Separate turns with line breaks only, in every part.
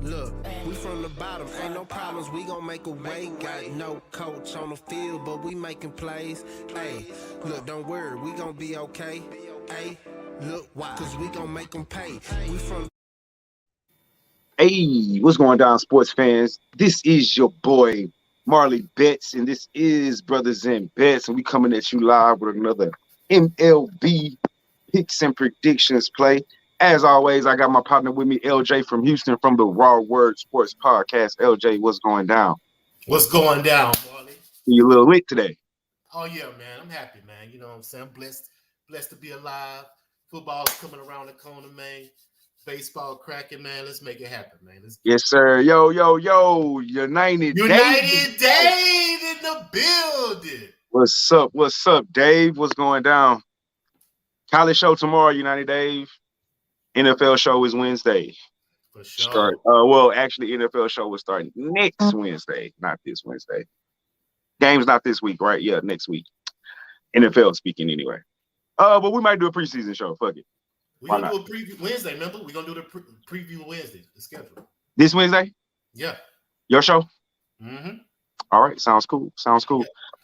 Look, we from the bottom, ain't no problems, we gon' make a way. Got no coach on the field, but we making plays. Hey, look, don't worry, we gon' be okay. Hey, look, why? Cause we gon' make them pay. We from.
Hey, what's going down, sports fans? This is your boy Marley Betts, and this is Brothers and Bets, and we coming at you live with another MLB Picks and Predictions play. As always, I got my partner with me, LJ from Houston, from the Raw Word Sports Podcast. LJ, what's going down?
What's going down, Marley?
You a little lit today?
Oh yeah, man. I'm happy, man. You know what I'm saying? Blessed to be alive. Football's coming around the corner, man. Baseball cracking, man. Let's make it happen, man.
Yes, sir. Yo. United
Dave in the building.
What's up, Dave? What's going down? College show tomorrow, United Dave. NFL show is Wednesday.
For sure.
Actually, NFL show will start next Wednesday, not this Wednesday. Game's not this week, right? Yeah, next week. NFL speaking anyway. But we might do a preseason show. Fuck it.
We're going to do a preview Wednesday, remember? We're going to do the preview Wednesday, the schedule.
This Wednesday?
Yeah.
Your show?
Mm-hmm.
All right, sounds cool. Yeah.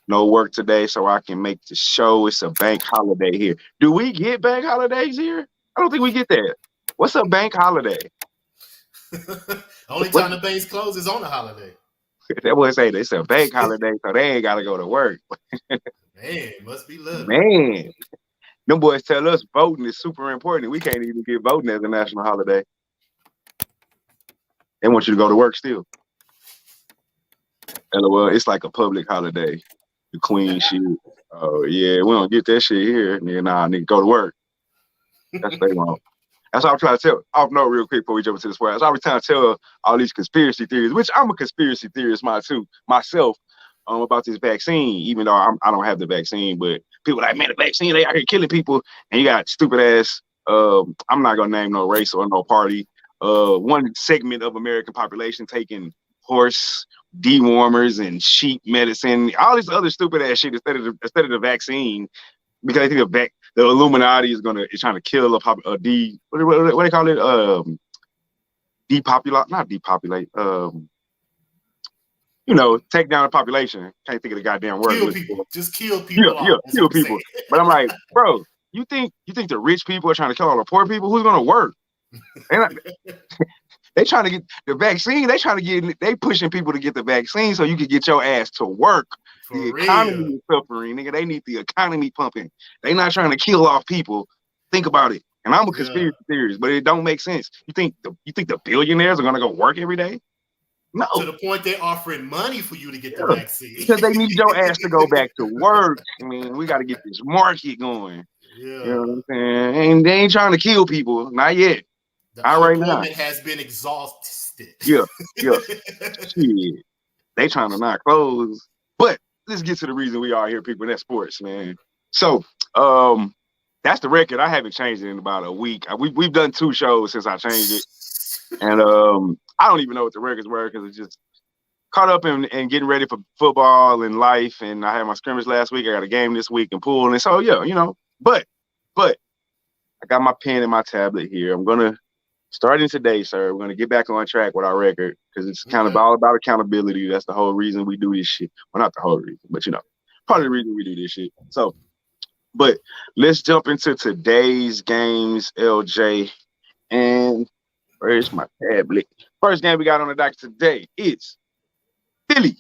No work today, so I can make the show. It's a bank holiday here. Do we get bank holidays here? I don't think we get that. What's a bank holiday?
Only time the banks close is on a holiday.
That boy say it's a bank holiday, so they ain't got to go to work.
Man, must be love.
Man, them boys tell us voting is super important. We can't even get voting as a national holiday. They want you to go to work still. LOL, it's like a public holiday. The Queen shit. Oh, yeah, we don't get that shit here. Nah, nigga, go to work. That's what they want. That's what I'm trying to tell. I'll know real quick before we jump into this. I was trying to tell all these conspiracy theories, which I'm a conspiracy theorist myself about this vaccine, even though I don't have the vaccine. But people like, man, the vaccine, they out here killing people. And you got stupid ass, I'm not going to name no race or no party. One segment of American population taking horse dewormers and sheep medicine, all this other stupid ass shit instead of the vaccine, because I think the Illuminati is trying to kill what do they call it? Depopulate. Take down the population. Can't think of the goddamn word.
Kill people. Just kill people.
Yeah, kill people. But I'm like, bro, you think the rich people are trying to kill all the poor people? Who's gonna work? They trying to get the vaccine. They pushing people to get the vaccine so you can get your ass to work.
For
the
real.
Economy is suffering, nigga. They need the economy pumping. They not trying to kill off people. Think about it. And I'm a conspiracy theorist, but it don't make sense. You think the billionaires are gonna go work every day? No.
To the point they're offering money for you to get the vaccine.
Because they need your ass to go back to work. I mean, we got to get this market going.
Yeah.
You know what I'm saying? And they ain't trying to kill people. Not yet.
The
All right now.
has been exhausted.
Yeah. Shit. They trying to not close. But let's get to the reason we are here, people, and that's sports, man. So, that's the record. I haven't changed it in about a week. We've done 2 shows since I changed it. And I don't even know what the records were because it's just caught up in getting ready for football and life. And I had my scrimmage last week. I got a game this week and pool. And so, yeah, but I got my pen and my tablet here. I'm going to, starting today, sir, we're going to get back on track with our record because it's kind of all about accountability. That's the whole reason we do this shit. Well, not the whole reason, but, part of the reason we do this shit. So, but let's jump into today's games, LJ. And where's my tablet? First game we got on the dock today is Philly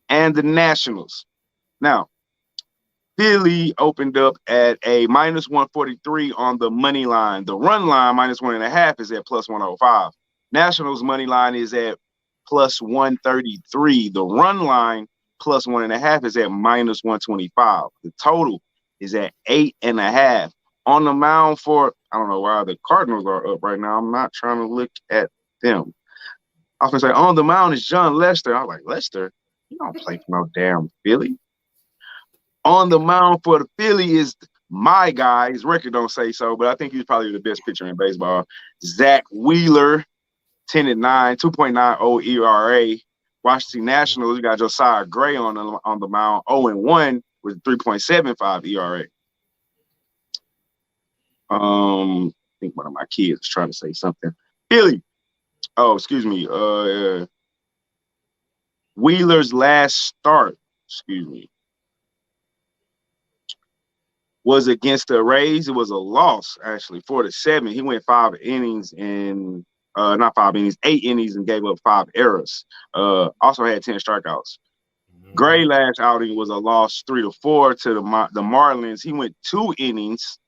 and the Nationals. Now, Philly opened up at a -143 on the money line. The run line, -1.5, is at +105. Nationals money line is at +133. The run line, +1.5, is at -125. The total is at 8.5. On the mound for, I don't know why the Cardinals are up right now. I'm not trying to look at them. I was going to say, on the mound is John Lester. I was like, Lester? You don't play for no damn Philly. On the mound for the Philly is my guy. His record don't say so, but I think he's probably the best pitcher in baseball. Zach Wheeler, 10-9, 2.90 ERA. Washington Nationals, you got Josiah Gray on the mound, 0-1 with 3.75 ERA. I think one of my kids is trying to say something. Philly, Oh, excuse me. Wheeler's last start, excuse me, was against the Rays. It was a loss, actually, 4-7. He went 5 innings and not 5 innings, 8 innings and gave up 5 errors. Also had 10 strikeouts. Gray last outing was a loss 3-4 to the Marlins. He went 2 innings,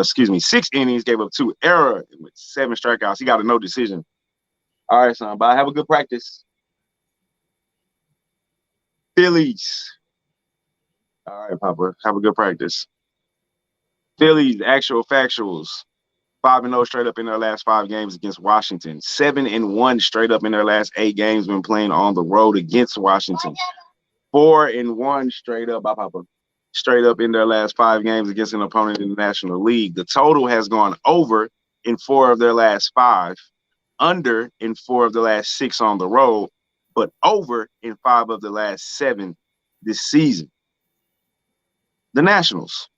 6 innings, gave up 2 errors with 7 strikeouts. He got a no decision. All right, son. Bye. Have a good practice. Phillies. All right, Papa. Have a good practice. Phillies, actual factuals. 5-0 straight up in their last 5 games against Washington. 7-1 straight up in their last 8 games when playing on the road against Washington. 4-1 straight up, Papa. Straight up in their last 5 games against an opponent in the National League. The total has gone over in 4 of their last 5, under in 4 of the last 6 on the road, but over in 5 of the last 7 this season. The Nationals,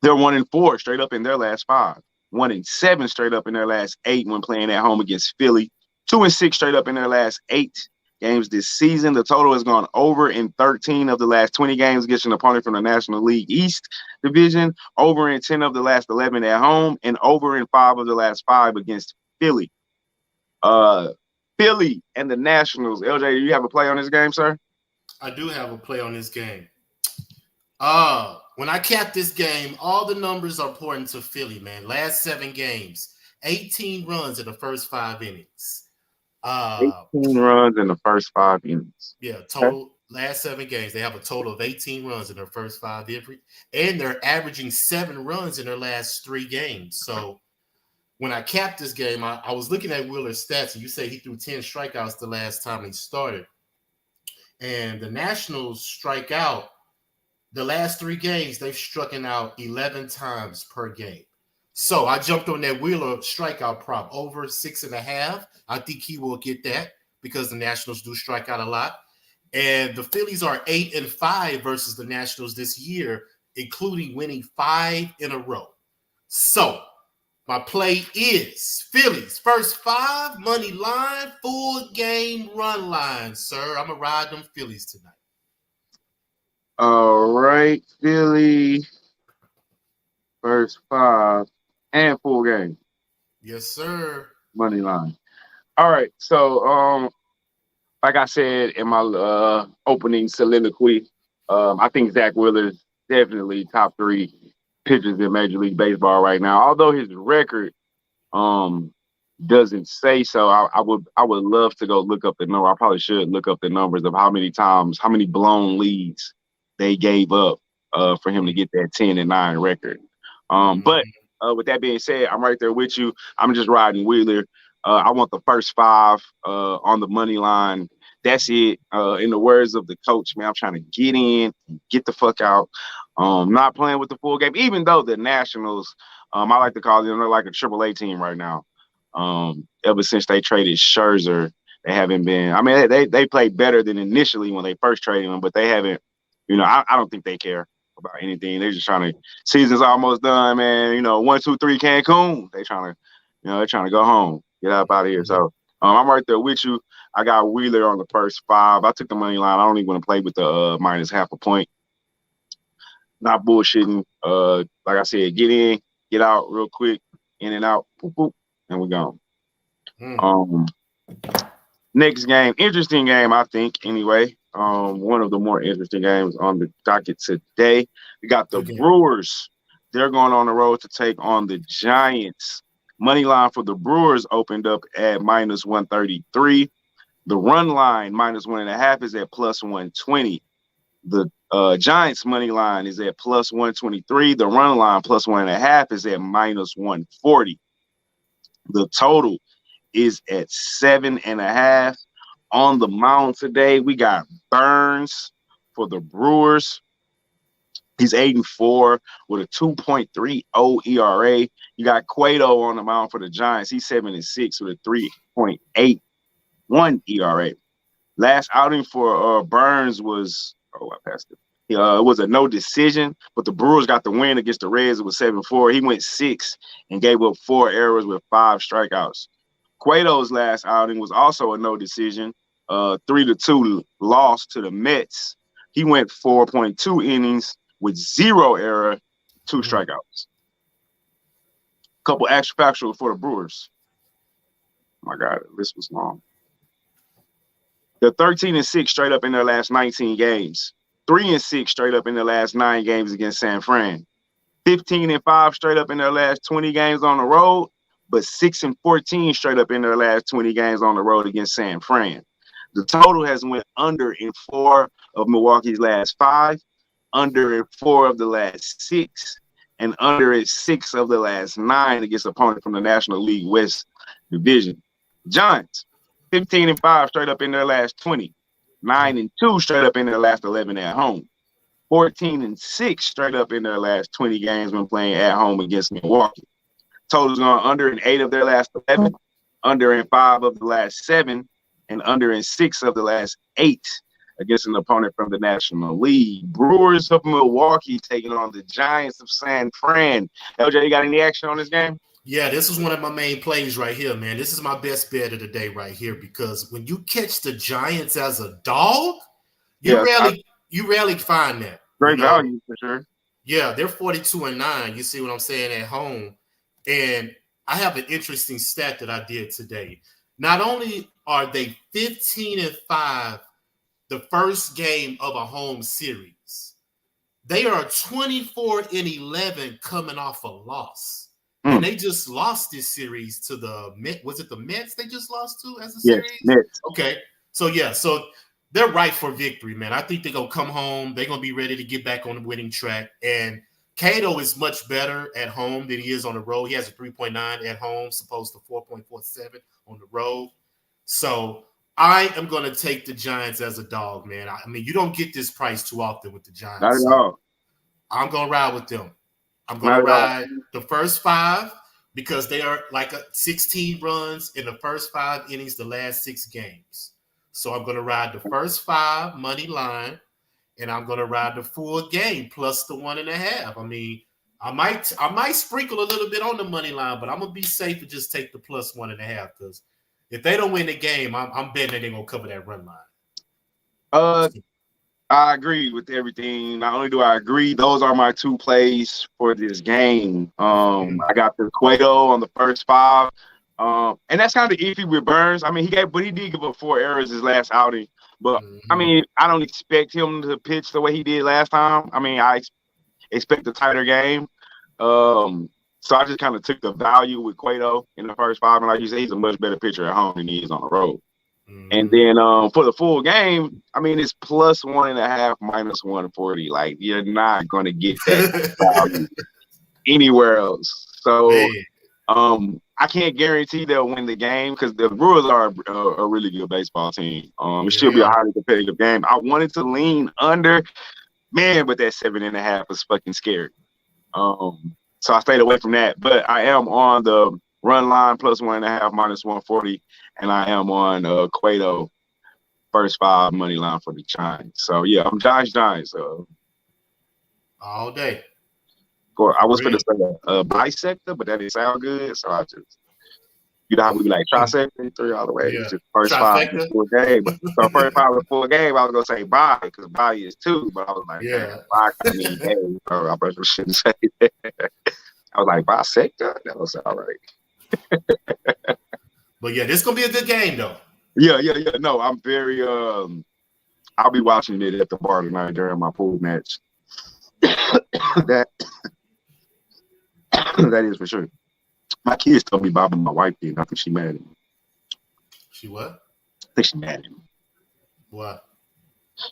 they're 1-4 straight up in their last 5, 1-7 straight up in their last 8 when playing at home against Philly, 2-6 straight up in their last 8 games this season. The total has gone over in 13 of the last 20 games against an opponent from the National League East Division, over in 10 of the last 11 at home, and over in 5 of the last 5 against Philly. Philly and the Nationals. LJ, do you have a play on this game, sir?
I do have a play on this game. When I cap this game, all the numbers are pointing to Philly, man. Last 7 games, 18 runs in the first 5 innings.
18 runs in the first 5 innings.
Yeah, total last 7 games. They have a total of 18 runs in their first 5 and they're averaging 7 runs in their last 3 games. So when I capped this game, I was looking at Wheeler's stats, and you say he threw 10 strikeouts the last time he started. And the Nationals strike out the last 3 games, they've struck out 11 times per game. So I jumped on that Wheeler strikeout prop over 6.5. I think he will get that because the Nationals do strike out a lot. And the Phillies are 8-5 versus the Nationals this year, including winning 5 in a row. So my play is Phillies first 5 money line, full game run line, sir. I'm gonna ride them Phillies tonight.
All right, Philly first 5 and full game.
Yes, sir.
Money line. All right, so like I said in my opening soliloquy, I think Zach Wheeler is definitely top 3 pitchers in Major League Baseball right now. Although his record doesn't say so, I would love to go look up the number. I probably should look up the numbers of how many blown leads they gave up for him to get that 10-9 record. But with that being said, I'm right there with you. I'm just riding Wheeler. I want the first 5 on the money line. That's it. In the words of the coach, man, I'm trying to get in, get the fuck out. Not playing with the full game, even though the Nationals, I like to call them, they're like a AAA team right now. Ever since they traded Scherzer, they haven't been. I mean, they played better than initially when they first traded him, but they haven't. I don't think they care about anything. They're just trying to. Season's almost done, man. 1, 2, 3 Cancun. They're trying to go home, get out of here. So I'm right there with you. I got Wheeler on the first 5. I took the money line. I don't even want to play with the minus half a point. Not bullshitting. Like I said, get in, get out real quick, in and out, boop, boop, and we're gone. Next game, interesting game, I think, anyway. One of the more interesting games on the docket today. We got the Brewers. They're going on the road to take on the Giants. Money line for the Brewers opened up at minus 133. The run line, minus 1.5, is at plus 120. The Giants money line is at plus 123. The run line plus 1.5 is at minus 140. The total is at 7.5. On the mound today, we got Burns for the Brewers. He's 8-4 with a 2.30 ERA. You got Cueto on the mound for the Giants. He's 7-6 with a 3.81 ERA. Last outing for Burns was I passed it. It was a no decision, but the Brewers got the win against the Reds. It was 7-4. He went 6 and gave up 4 errors with 5 strikeouts. Cueto's last outing was also a no decision. 3-2 loss to the Mets. He went 4.2 innings with 0 error, 2 strikeouts. Couple extra factual for the Brewers. Oh my God, this was long. They're 13-6 straight up in their last 19 games. 3-6 straight up in their last 9 games against San Fran. 15-5 straight up in their last 20 games on the road, but 6-14 straight up in their last 20 games on the road against San Fran. The total has went under in 4 of Milwaukee's last 5, under in 4 of the last 6, and under in 6 of the last 9 against opponents from the National League West Division. Giants, 15-5 straight up in their last 20, 9-2 straight up in their last 11 at home, 14-6 straight up in their last 20 games when playing at home against Milwaukee. Totals gone under in 8 of their last 11, under in 5 of the last 7, and under in 6 of the last 8 against an opponent from the National League. Brewers of Milwaukee taking on the Giants of San Fran. LJ, you got any action on this game?
Yeah, this is one of my main plays right here, man. This is my best bet of the day right here, because when you catch the Giants as a dog, you rarely find that.
Great value for sure.
Yeah, they're 42-9. You see what I'm saying, at home. And I have an interesting stat that I did today. Not only are they 15-5 the first game of a home series, they are 24-11 coming off a loss. And they just lost this series to the Mets. Was it the Mets they just lost to as a series?
Mets.
Okay. So they're right for victory, man. I think they're going to come home. They're going to be ready to get back on the winning track. And Cato is much better at home than he is on the road. He has a 3.9 at home, supposed to 4.47 on the road. So I am going to take the Giants as a dog, man. I mean, you don't get this price too often with the Giants.
Not at all.
I'm going to ride with them. I'm going to ride the first 5 because they are like 16 runs in the first 5 innings, the last 6 games. So I'm going to ride the first 5 money line, and I'm going to ride the full game plus the 1.5. I mean, I might sprinkle a little bit on the money line, but I'm going to be safe and just take the plus 1.5, because if they don't win the game, I'm betting that they're going to cover that run line.
I agree with everything. Not only do I agree, those are my 2 plays for this game. I got the Cueto on the first 5. And that's kind of iffy with Burns. I mean, he did give up 4 errors his last outing. But I mean, I don't expect him to pitch the way he did last time. I mean, I expect a tighter game. So I just kind of took the value with Cueto in the first 5. And like you said, he's a much better pitcher at home than he is on the road. And then for the full game, I mean, it's plus 1.5, minus 140. Like, you're not going to get that value anywhere else. So I can't guarantee they'll win the game because the Brewers are a really good baseball team. It should be a highly competitive game. I wanted to lean under, man, but that 7.5 was fucking scary. So I stayed away from that. But I am on the run line plus 1.5, minus 140. And I am on Cueto first 5 money line for the Giants. So yeah, I'm Giants.
All day.
I was going to say a bisector, but that didn't sound good. So I just, you know how we be like trisector, 3 all the way. Yeah. Just first 5 of the full game. So first 5 of the full game, I was going to say bye because bye is 2. But I was like, bye I mean, hey, I probably shouldn't say that. I was like, bisector? That was all right.
But yeah, this is gonna be a good game though.
Yeah. No, I'm very I'll be watching it at the bar tonight during my pool match. that is for sure. My kids told me Bob and my wife did. I think she mad at me.
She what?
I think she mad at me.
What?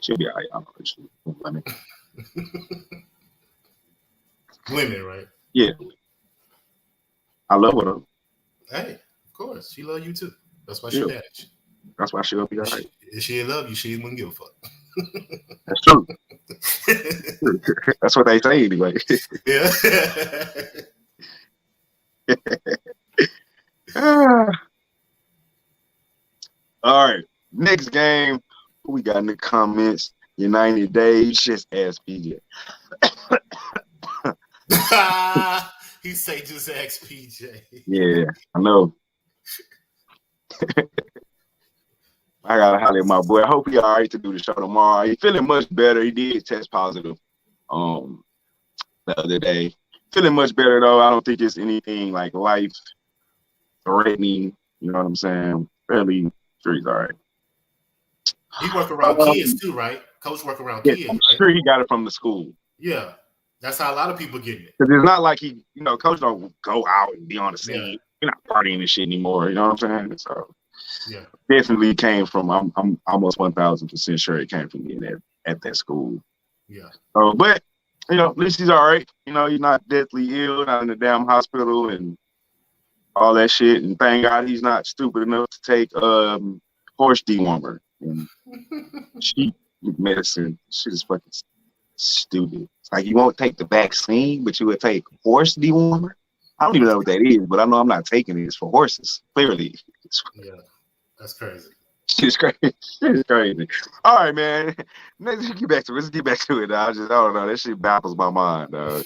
She'll be all right. I don't know.
Women, right?
Yeah. I love her though.
Hey. Of course, she love you too. That's why she mad at you.
That's why she'll be all right.
If she didn't love you, she wouldn't give a fuck.
That's true. That's what they say anyway.
Yeah.
All right. Next game. Who we got in the comments? United Days. Just ask PJ.
He say just ask PJ.
Yeah, I know. I gotta holler at my boy. I hope he all right to do the show tomorrow. He's feeling much better. He did test positive the other day. Feeling much better though. I don't think it's anything like life threatening. You know what I'm saying? Fairly sure he's all right.
He work around kids too, right? Coach work around
Yeah,
kids.
I'm
right?
sure he got it from the school.
Yeah, that's how a lot of people get it.
Because it's not like he, Coach don't go out and be on the scene.
Yeah.
You're not partying and shit anymore. You know what I'm saying? So
Yeah,
definitely came from. I'm almost 1,000% sure it came from being at that school.
yeah.
But at least he's all right. He's not deathly ill, not in the damn hospital and all that shit. And thank God he's not stupid enough to take horse dewormer and sheep medicine. Shit is fucking stupid. It's like you won't take the vaccine, but you would take horse dewormer. I don't even know what that is, but I know I'm not taking it. It's for horses. Clearly,
Yeah, that's crazy.
It's crazy. It's crazy. All right, man. Let's get back to it. I don't know. That shit baffles my mind. The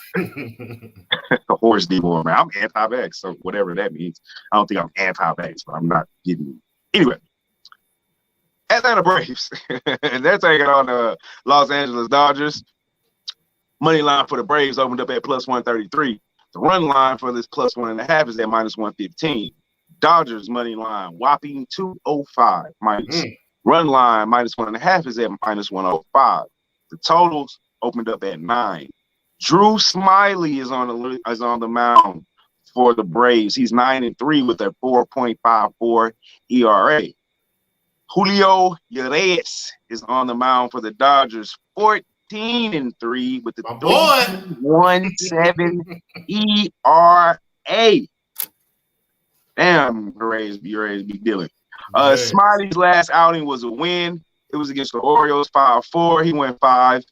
horse dewormer. I'm anti-vax, so whatever that means. I don't think I'm anti-vax, but I'm not getting it. Anyway, Atlanta Braves. They're taking on the Los Angeles Dodgers. Money line for the Braves opened up at plus 133. The run line for this plus 1.5 is at minus 115. Dodgers money line whopping 205 minus. Run line minus 1.5 is at minus 105. The totals opened up at 9. Drew Smiley is on the mound for the Braves. He's 9-3 with a 4.54 ERA. Julio Urias is on the mound for the Dodgers, 14-3 with the 3.17 ERA. Damn, Urias be dealing. Smiley's last outing was a win. It was against the Orioles, 5-4. He went 5,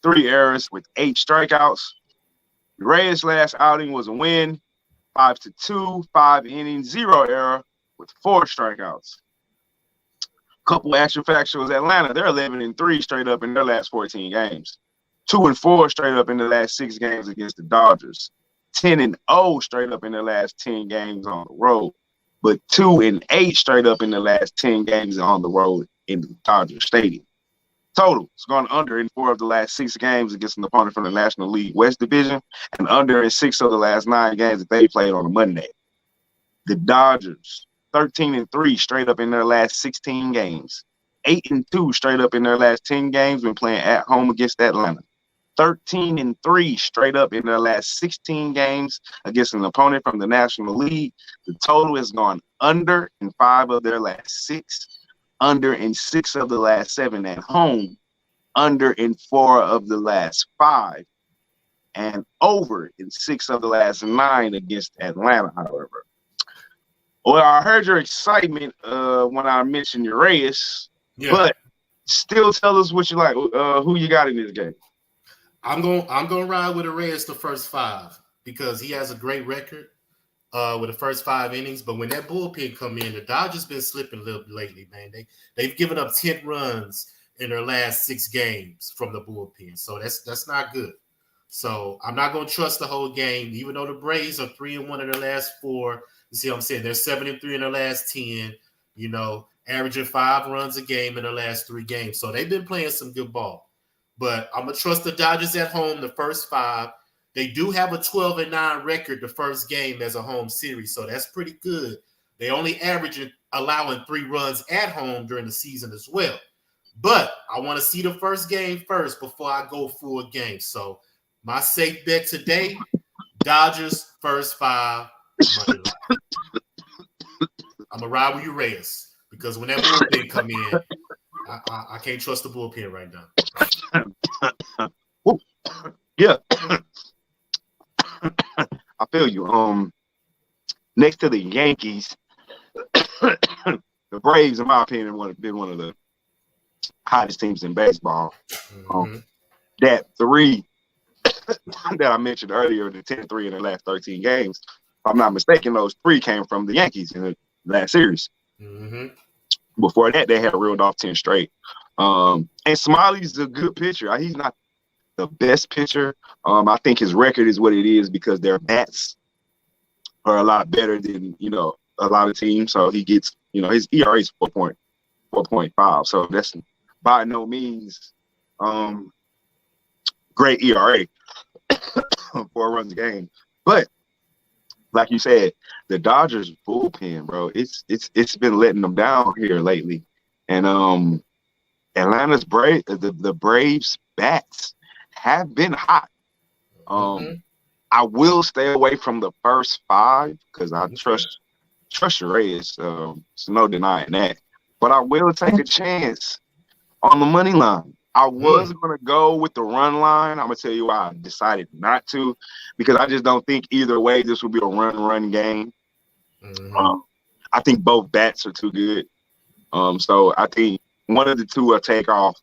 3 errors with 8 strikeouts. Urias' last outing was a win, 5-2, 5 innings, 0 error with 4 strikeouts. Couple extra factuals. Atlanta, they're 11-3 straight up in their last 14 games. 2-4 straight up in the last 6 games against the Dodgers. 10-0 straight up in the last 10 games on the road. But 2-8 straight up in the last 10 games on the road in the Dodger Stadium. Total, it's gone under in 4 of the last 6 games against an opponent from the National League West Division and under in 6 of the last 9 games that they played on a Monday. The Dodgers, 13-3 straight up in their last 16 games. 8-2 straight up in their last 10 games when playing at home against Atlanta. 13-3 straight up in their last 16 games against an opponent from the National League. The total has gone under in 5 of their last 6, under in 6 of the last 7 at home, under in 4 of the last 5, and over in 6 of the last 9 against Atlanta, however. Well, I heard your excitement when I mentioned Urias, but still tell us what you like. Who you got in this game?
I'm gonna ride with Urias the first 5 because he has a great record with the first 5 innings. But when that bullpen come in, the Dodgers been slipping a little bit lately, man. They've given up 10 runs in their last 6 games from the bullpen, so that's not good. So I'm not gonna trust the whole game, even though the Braves are 3-1 in their last 4. You see what I'm saying? They're 7-3 in their last 10. Averaging 5 runs a game in their last 3 games. So they've been playing some good ball. But I'm going to trust the Dodgers at home the first 5. They do have a 12-9 record the first game as a home series, so that's pretty good. They only allowing 3 runs at home during the season as well. But I want to see the first game first before I go full game. So my safe bet today, Dodgers first 5. Money line. I'm going to ride with Urias because when that bullpen come in, I can't trust the bullpen right now.
Yeah. I feel you. Next to the Yankees, the Braves, in my opinion, have been one of the hottest teams in baseball. That 3 that I mentioned earlier, the 10-3 in the last 13 games, if I'm not mistaken, those 3 came from the Yankees in the last series. Before that, they had reeled off 10 straight. And Smiley's a good pitcher. He's not the best pitcher. I think his record is what it is because their bats are a lot better than, a lot of teams, so he gets, his ERA is 4.5. So that's by no means great ERA 4 runs a game. But like you said, the Dodgers bullpen, bro, it's been letting them down here lately. And Atlanta's the Braves bats have been hot. I will stay away from the first 5 because I trust your Reyes. So no denying that. But I will take a chance on the money line. I was going to go with the run line. I'm going to tell you why I decided not to, because I just don't think either way this will be a run game. I think both bats are too good. So I think one of the two will take off.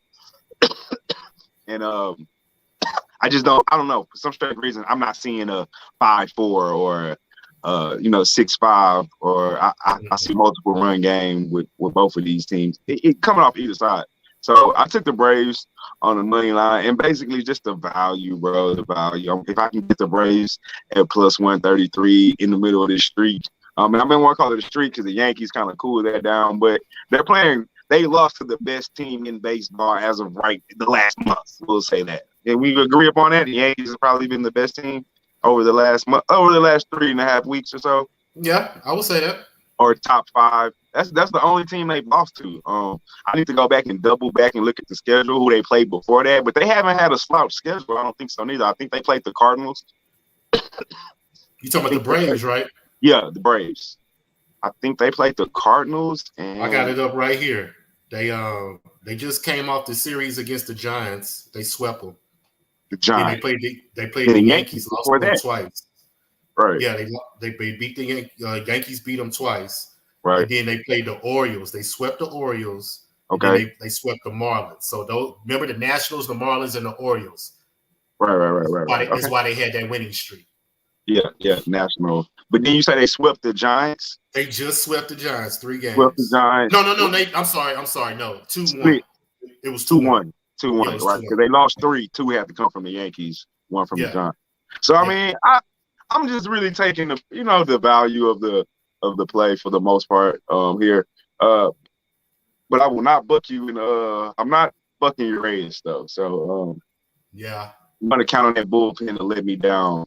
And I don't know. For some strange reason, I'm not seeing a 5-4 or 6-5, or I see multiple run game with both of these teams. It coming off either side. So I took the Braves on the money line, and basically just the value, bro. The value. If I can get the Braves at plus 133 in the middle of this streak, and I've been want to call it a streak because the Yankees kind of cool that down, but they're playing. They lost to the best team in baseball as of the last month. We'll say that, and we agree upon that. The Yankees have probably been the best team over the last month, over the last 3.5 weeks or so.
Yeah, I would say that.
Or top 5. That's the only team they've lost to. I need to go back and double back and look at the schedule, who they played before that. But they haven't had a slouch schedule. I don't think so neither. I think they played the Cardinals.
You talking about the Braves, right?
Yeah, the Braves. I think they played the Cardinals. And
I got it up right here. They just came off the series against the Giants. They swept them.
The Giants.
And they played the Yankees. Lost them twice.
Right.
Yeah, they beat the Yankees. Beat them twice.
Right.
And then they played the Orioles. They swept the Orioles.
Okay.
They swept the Marlins. So remember the Nationals, the Marlins, and the Orioles.
Right.
That's why they had that winning streak.
Yeah, National. But then you say they swept the Giants?
They just swept the Giants 3 games.
Swept the Giants.
No. I'm sorry. No, 2-1. It was 2-1.
2-1, right? Because they lost 3. 2 had to come from the Yankees, 1 from the Giants. So I mean, I'm just really taking the value of the play for the most part here. But I will not book you I'm not bucking your Reyes though. So I'm gonna count on that bullpen to let me down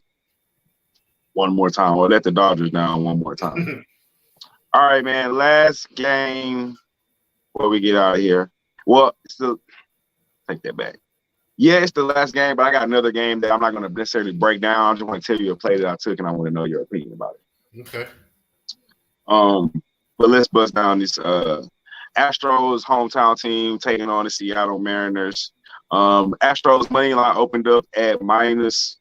one more time, or let the Dodgers down one more time. All right, man. Last game before we get out of here. Well, take that back. Yeah, it's the last game, but I got another game that I'm not going to necessarily break down. I just want to tell you a play that I took, and I want to know your opinion about it.
Okay.
But let's bust down this Astros hometown team taking on the Seattle Mariners. Astros money line opened up at minus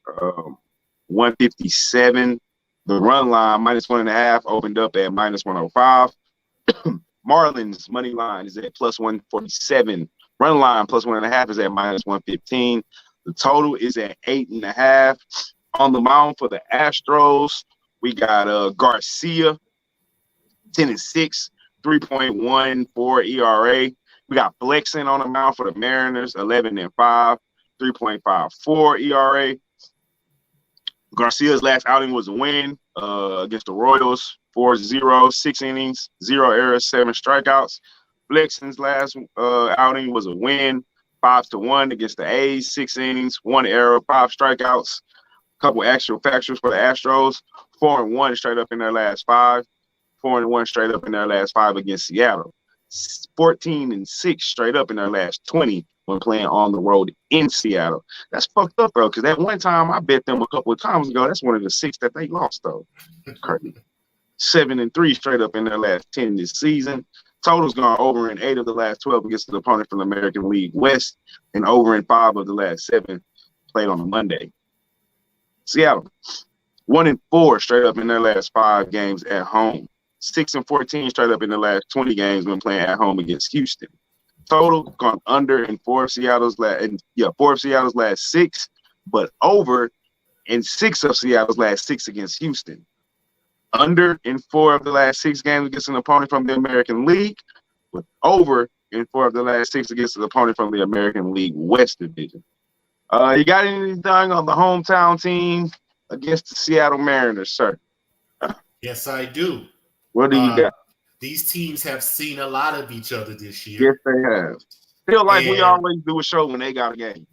157. The run line minus 1.5 opened up at minus 105. Marlins money line is at plus 147. Run line plus 1.5 is at minus 115. The total is at 8.5. On the mound for the Astros, we got Garcia, 10-6, 3.14 ERA. We got Flexen on the mound for the Mariners, 11-5, 3.54 ERA. Garcia's last outing was a win against the Royals, 4-0, 6 innings, 0 errors, 7 strikeouts. Flexen's last outing was a win, 5-1 against the A's, 6 innings, 1 error, 5 strikeouts. Couple actual factors for the Astros, 4-1 straight up in their last 5, 4-1 straight up in their last 5 against Seattle, 14-6 straight up in their last 20 when playing on the road in Seattle. That's fucked up, though, because that one time I bet them a couple of times ago, that's one of the 6 that they lost, though. 7-3 straight up in their last 10 this season. Total's gone over in 8 of the last 12 against the opponent from the American League West, and over in 5 of the last 7 played on a Monday. Seattle, 1-4 straight up in their last 5 games at home. 6-14 straight up in the last 20 games when playing at home against Houston. Total gone under in 4 of Seattle's last 6, but over in 6 of Seattle's last 6 against Houston. Under in 4 of the last 6 games against an opponent from the American League, with over in 4 of the last 6 against an opponent from the American League West Division. You got anything on the hometown team against the Seattle Mariners, sir?
Yes, I do.
What do you got?
These teams have seen a lot of each other this year.
Yes, they have. Feel like we
And-
always do a show when they got a game.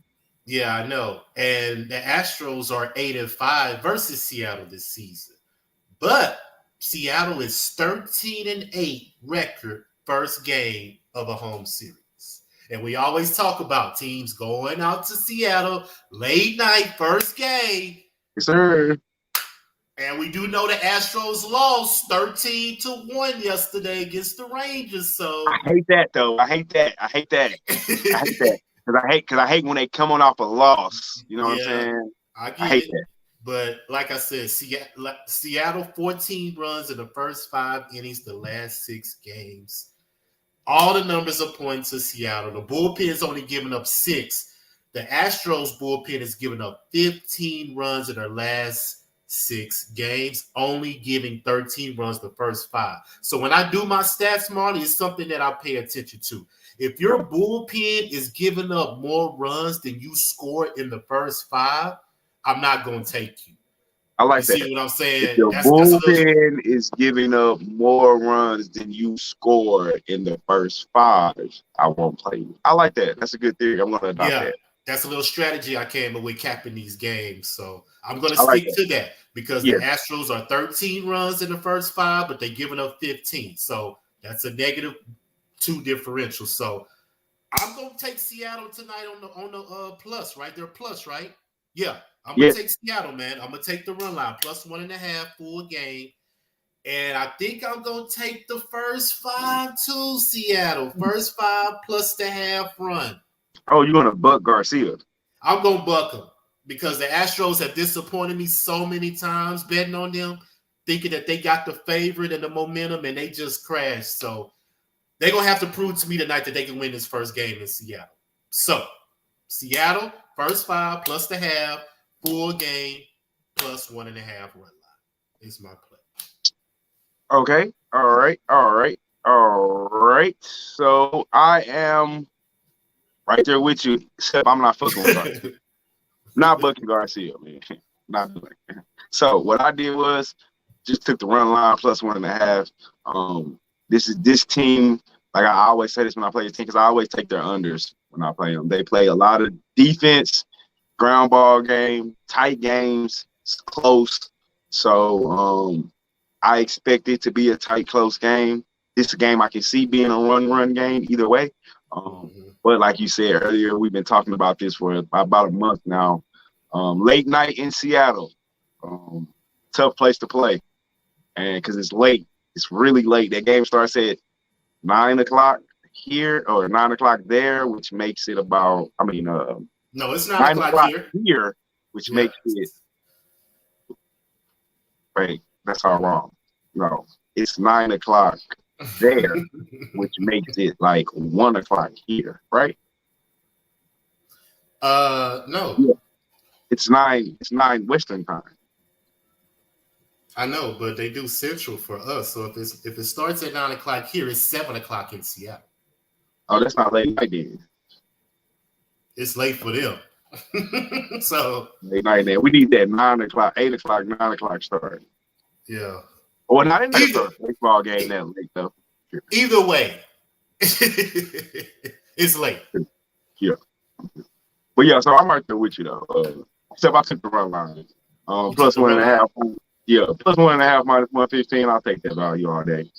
Yeah, I know. And the Astros are 8-5 versus Seattle this season. But Seattle is 13-8 record first game of a home series. And we always talk about teams going out to Seattle late night first game.
Yes, sir.
And we do know the Astros lost 13-1 yesterday against the Rangers. So
I hate that though. I hate that. I hate that. Because I hate when they come on off a loss. You know what I'm saying?
I
hate
it.
that.
But like I said, Seattle 14 runs in the first 5 innings, the last 6 games. All the numbers are pointing to Seattle. The bullpen is only giving up 6. The Astros bullpen is giving up 15 runs in their last 6 games, only giving 13 runs the first 5. So when I do my stats, Marley, it's something that I pay attention to. If your bullpen is giving up more runs than you scored in the first 5, I'm not going to take you.
I like
You
that.
see what I'm saying?
If your bullpen is giving up more runs than you score in the first 5, I won't play you. I like that. That's a good theory. I'm going to adopt that.
That's a little strategy I came up with capping these games. So I'm going to stick to that because the Astros are 13 runs in the first 5, but they're giving up 15. So that's a -2 differential. So I'm going to take Seattle tonight on the plus, right? They're plus, right? Yeah. I'm going to take Seattle, man. I'm going to take the run line, +1.5 full game. And I think I'm going to take the first 5 to Seattle. First 5 plus the half run.
Oh, you're going to buck Garcia.
I'm going to buck them because the Astros have disappointed me so many times betting on them, thinking that they got the favorite and the momentum, and they just crashed. So they're going to have to prove to me tonight that they can win this first game in Seattle. So Seattle, first 5 plus the half, full game, +1.5 run line is my play.
Okay. All right. So I am right there with you, except I'm not fucking with Garcia. Not bucking Garcia, man. Not doing it. So what I did was just took the run line +1.5. This team, like I always say this when I play this team, because I always take their unders when I play them. They play a lot of defense, ground ball game, tight games, it's close. So I expect it to be a tight, close game. This is a game I can see being a run game either way. But like you said earlier, we've been talking about this for about a month now. Late night in Seattle, tough place to play, and because it's late, it's really late. That game starts at 9 o'clock here or 9 o'clock there, which makes it about.
No, it's 9 o'clock
here, which makes it. Wait, that's all wrong. No, it's 9 o'clock there, which makes it like 1 o'clock here, right?
No.
Yeah. It's 9 Western time.
I know, but they do Central for us. So if it starts at 9 o'clock here, it's 7 o'clock in Seattle.
Oh, that's not late night then.
It's late for them. So
late night then. We need that 9 o'clock, 8 o'clock, 9 o'clock start.
Yeah.
Well, not in the baseball game that late though. Sure.
Either way, it's late.
Yeah. But yeah, so I'm right there with you though. Except I took the run line. +1.5. Yeah, +1.5 -115. I'll take that value all day.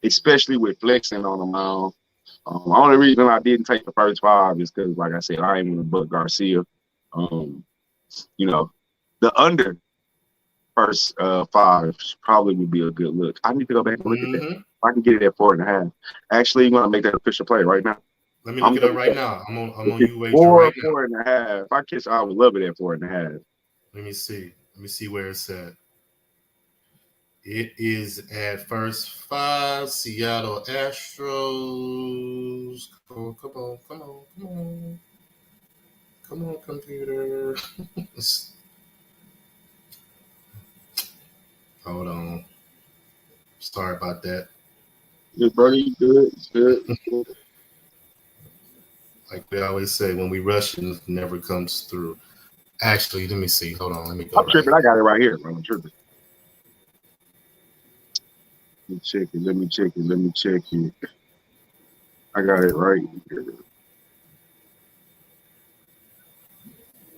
Especially with flexing on the mound. The only reason I didn't take the first 5 is because, like I said, I ain't going to buck Garcia. The under first 5 probably would be a good look. I need to go back and look at that. If I can get it at 4.5. Actually, I'm going to make that official play right now.
Let me look it up right now. I'm on UH right now.
4.5. If I catch, I would love it at 4.5.
Let me see where it's at. It is at first 5, Seattle Astros. Come on, computer. Hold on. Sorry about that.
Good, buddy. Good.
Like we always say, when we rush, it never comes through. Actually, let me see. Hold on. Let me go.
I'm tripping. I got it right here, bro. I'm tripping. Let me check it. Let me check it. Let me check it. I got it right here.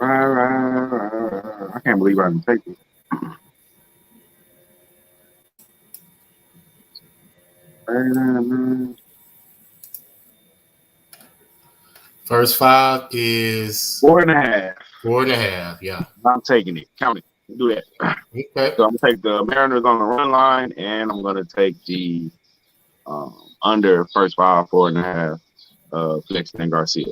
I can't believe I didn't take it.
First 5 is
4.5.
4.5. Yeah.
I'm taking it. Count it. Do that.
Okay.
So I'm gonna take the Mariners on the run line, and I'm gonna take the under first 5, 4.5. Flexen and Garcia.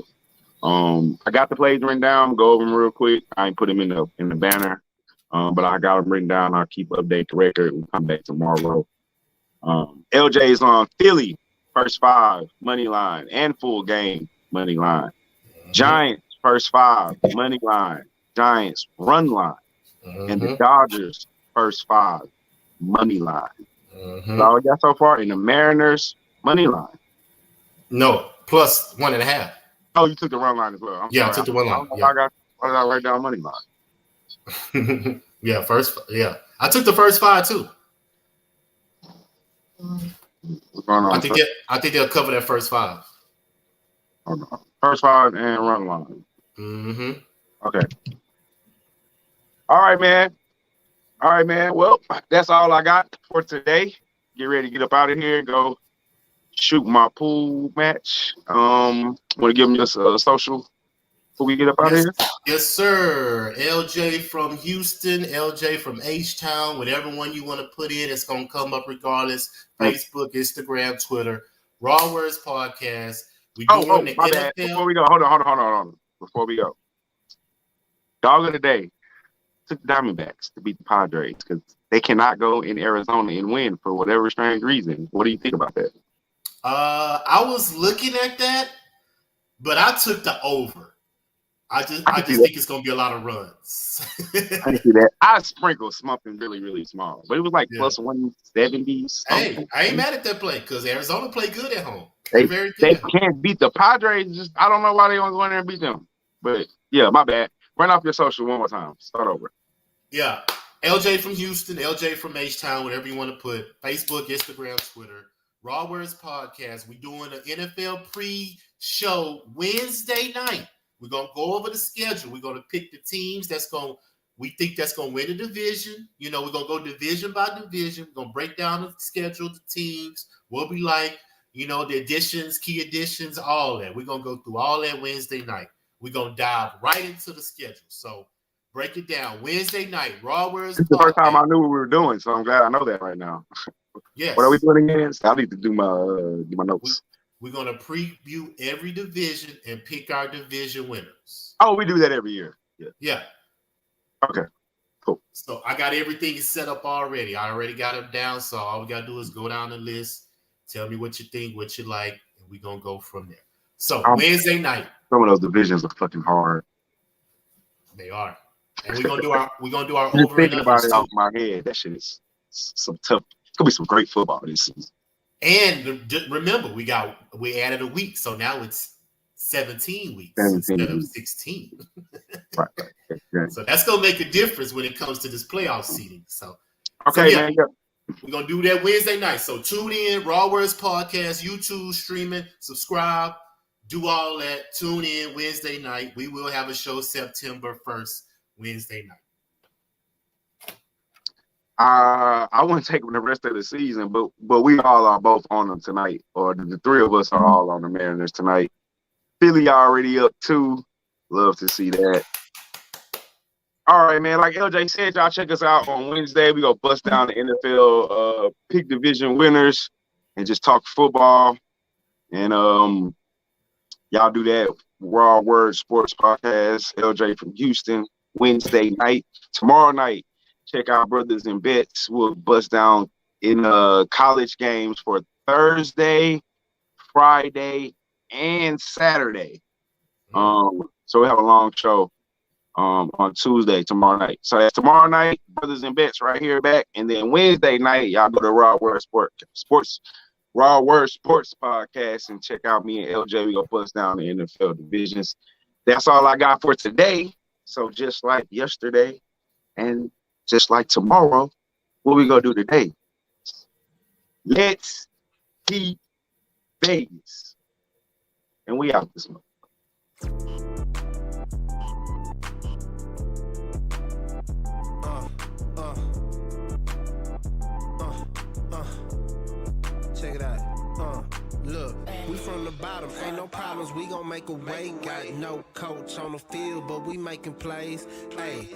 I got the plays written down. Go over them real quick. I ain't put them in the banner, but I got them written down. I'll keep update the record. We'll come back tomorrow. LJ is on Philly first 5 money line and full game money line. Giants first 5 money line. Giants run line. And the Dodgers first 5 money line. That's all we got so far. And the Mariners money line.
No, plus 1.5.
Oh, you took the run line as well. I'm sorry.
I took the run line.
I got right down money line.
Yeah, I took the first 5 too.
What's going on?
I think they'll cover that first 5.
Hold on. First 5 and run line. Okay. All right, man. Well, that's all I got for today. Get ready to get up out of here and go shoot my pool match. Want to give them your social before we get up out of here?
Yes, sir. LJ from Houston, LJ from H-Town, whatever one you want to put in, it's going to come up regardless. Facebook, Instagram, Twitter, Raw Words Podcast. We doing the
my
NFL.
bad. Before we go, hold on. Before we go, dog of the day took the Diamondbacks to beat the Padres because they cannot go in Arizona and win for whatever strange reason. What do you think about that?
I was looking at that, but I took the over. I just think it's gonna be a lot of runs.
I can see that. I sprinkled something really, really small, but it was like plus 170s.
Hey, I ain't mad at that play because Arizona played good at home.
They can't beat the Padres. Just I don't know why they want to go in there and beat them. But yeah, my bad. Run off your social one more time. Start over.
Yeah, LJ from Houston, LJ from H-Town, whatever you want to put. Facebook, Instagram, Twitter. Raw Words Podcast. We're doing an NFL pre-show Wednesday night. We're going to go over the schedule. We're going to pick the teams we think that's going to win the division. You know, we're going to go division by division. We're going to break down the schedule, the teams, what we like, you know, the additions, key additions, all that. We're going to go through all that Wednesday night. We're going to dive right into the schedule. So break it down. Wednesday night, Raw Words Podcast.
It's the first time I knew what we were doing, so I'm glad I know that right now.
Yes.
What are we doing again? I need to do my notes.
We're going to preview every division and pick our division winners.
Oh, we do that every year.
Yeah.
Okay, cool.
So I got everything set up already. I already got them down. So all we got to do is go down the list, tell me what you think, what you like, and we're going to go from there. So Wednesday night.
Some of those divisions are fucking hard.
They are. And we're going to do our
Just
over
thinking
and
about it
under.
off my head, that shit is some tough. It's going to be some great football this season.
And remember, we added a week, so now it's 17 weeks instead of 16.
Right.
So that's gonna make a difference when it comes to this playoff seeding. So
man. Yeah.
We're gonna do that Wednesday night. So tune in, Raw Words Podcast, YouTube streaming, subscribe, do all that. Tune in Wednesday night. We will have a show September 1st, Wednesday night.
I wouldn't take them the rest of the season, but we all are both on them tonight, or the three of us are all on the Mariners tonight. Philly already up 2. Love to see that. All right, man. Like LJ said, y'all check us out on Wednesday. We go bust down the NFL, pick division winners, and just talk football. And y'all do that. Raw Words Sports Podcast. LJ from Houston. Wednesday night. Tomorrow night. Check out Brothers and Bets. We'll bust down in college games for Thursday, Friday, and Saturday. So we have a long show on Tuesday, tomorrow night. So that's tomorrow night, Brothers and Bets right here back. And then Wednesday night, y'all go to Raw Words Sports Podcast and check out me and LJ. We go bust down the NFL divisions. That's all I got for today. So just like yesterday and just like tomorrow, what we gonna do today? Let's keep Vegas. And we out this month.
Check it out. Look, we from the bottom, ain't no problems, we gon' make a way. Got no coach on the field, but we making plays. Hey,